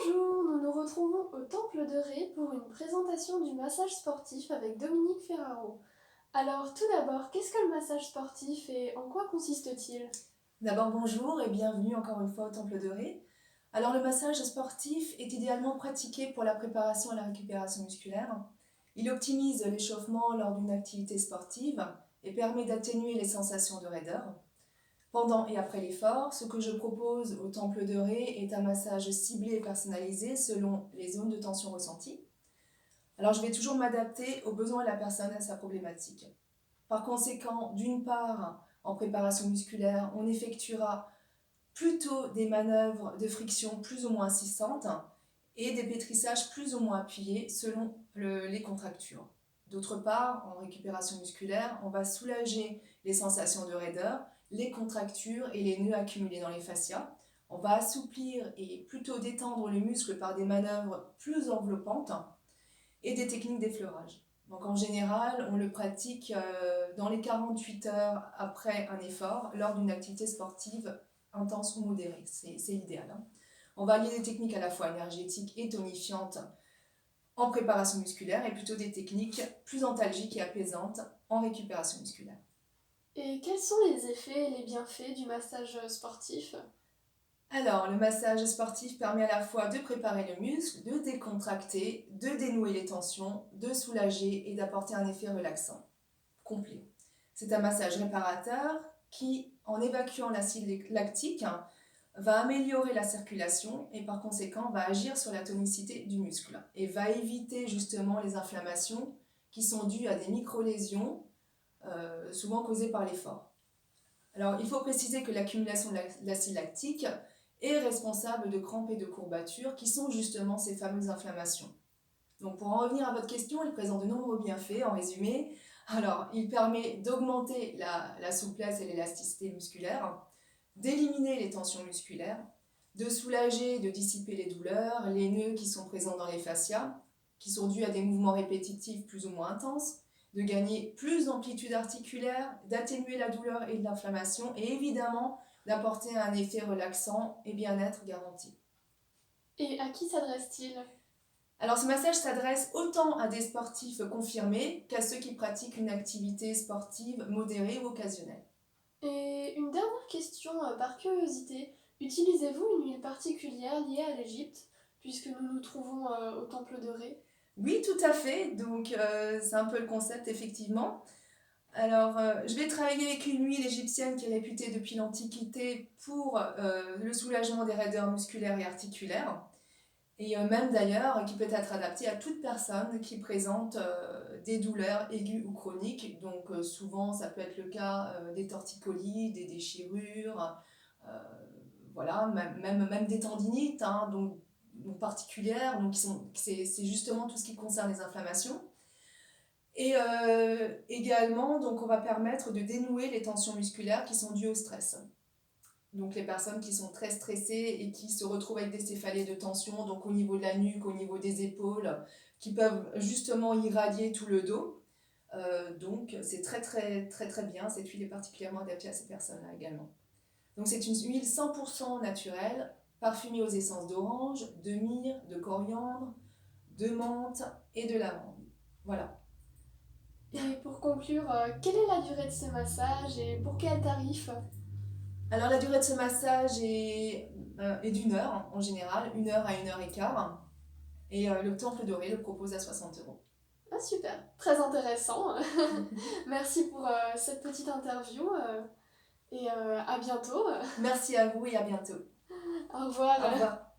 Bonjour, nous nous retrouvons au Temple de Ré pour une présentation du massage sportif avec Dominique Ferraro. Alors tout d'abord, qu'est-ce que le massage sportif et en quoi consiste-t-il? D'abord bonjour et bienvenue encore une fois au Temple de Ré. Alors le massage sportif est idéalement pratiqué pour la préparation et la récupération musculaire. Il optimise l'échauffement lors d'une activité sportive et permet d'atténuer les sensations de raideur. Pendant et après l'effort, ce que je propose au Temple de Ré est un massage ciblé et personnalisé selon les zones de tension ressenties. Alors je vais toujours m'adapter aux besoins de la personne et à sa problématique. Par conséquent, d'une part, en préparation musculaire, on effectuera plutôt des manœuvres de friction plus ou moins insistantes et des pétrissages plus ou moins appuyés selon les contractures. D'autre part, en récupération musculaire, on va soulager les sensations de raideur, les contractures et les nœuds accumulés dans les fascias. On va assouplir et plutôt détendre les muscles par des manœuvres plus enveloppantes et des techniques d'effleurage. Donc en général, on le pratique dans les 48 heures après un effort, lors d'une activité sportive intense ou modérée. C'est l'idéal. On va allier des techniques à la fois énergétiques et tonifiantes en préparation musculaire et plutôt des techniques plus antalgiques et apaisantes en récupération musculaire. Et quels sont les effets et les bienfaits du massage sportif? Alors, le massage sportif permet à la fois de préparer le muscle, de décontracter, de dénouer les tensions, de soulager et d'apporter un effet relaxant complet. C'est un massage réparateur qui, en évacuant l'acide lactique, va améliorer la circulation et par conséquent va agir sur la tonicité du muscle et va éviter justement les inflammations qui sont dues à des micro-lésions, souvent causées par l'effort. Alors, il faut préciser que l'accumulation de l'acide lactique est responsable de crampes et de courbatures qui sont justement ces fameuses inflammations. Donc pour en revenir à votre question, il présente de nombreux bienfaits en résumé. Alors, il permet d'augmenter la souplesse et l'élasticité musculaire, d'éliminer les tensions musculaires, de soulager, de dissiper les douleurs, les nœuds qui sont présents dans les fascias, qui sont dus à des mouvements répétitifs plus ou moins intenses, de gagner plus d'amplitude articulaire, d'atténuer la douleur et l'inflammation, et évidemment d'apporter un effet relaxant et bien-être garanti. Et à qui s'adresse-t-il? Alors ce massage s'adresse autant à des sportifs confirmés qu'à ceux qui pratiquent une activité sportive modérée ou occasionnelle. Et une dernière question par curiosité, utilisez-vous une huile particulière liée à l'Égypte, puisque nous nous trouvons au Temple de Ré? Oui, tout à fait, donc c'est un peu le concept effectivement. Alors je vais travailler avec une huile égyptienne qui est réputée depuis l'Antiquité pour le soulagement des raideurs musculaires et articulaires. Et même d'ailleurs qui peut être adapté à toute personne qui présente des douleurs aiguës ou chroniques. Donc souvent ça peut être le cas des torticolis, des déchirures, euh, voilà, même des tendinites, hein, donc particulières. Donc c'est justement tout ce qui concerne les inflammations. Et également, donc on va permettre de dénouer les tensions musculaires qui sont dues au stress. Donc les personnes qui sont très stressées et qui se retrouvent avec des céphalées de tension, donc au niveau de la nuque, au niveau des épaules, qui peuvent justement irradier tout le dos. Donc c'est très bien, cette huile est particulièrement adaptée à ces personnes-là également. Donc c'est une huile 100% naturelle, parfumée aux essences d'orange, de myrrhe, de coriandre, de menthe et de lavande. Voilà. Et pour conclure, quelle est la durée de ce massage et pour quel tarif? Alors la durée de ce massage est d'une heure en général, 1 heure à 1 heure et quart. Et le Temple de Ré le propose à 60 €. Ah super, très intéressant. Merci pour cette petite interview et à bientôt. Merci à vous et à bientôt. Au revoir. Au revoir.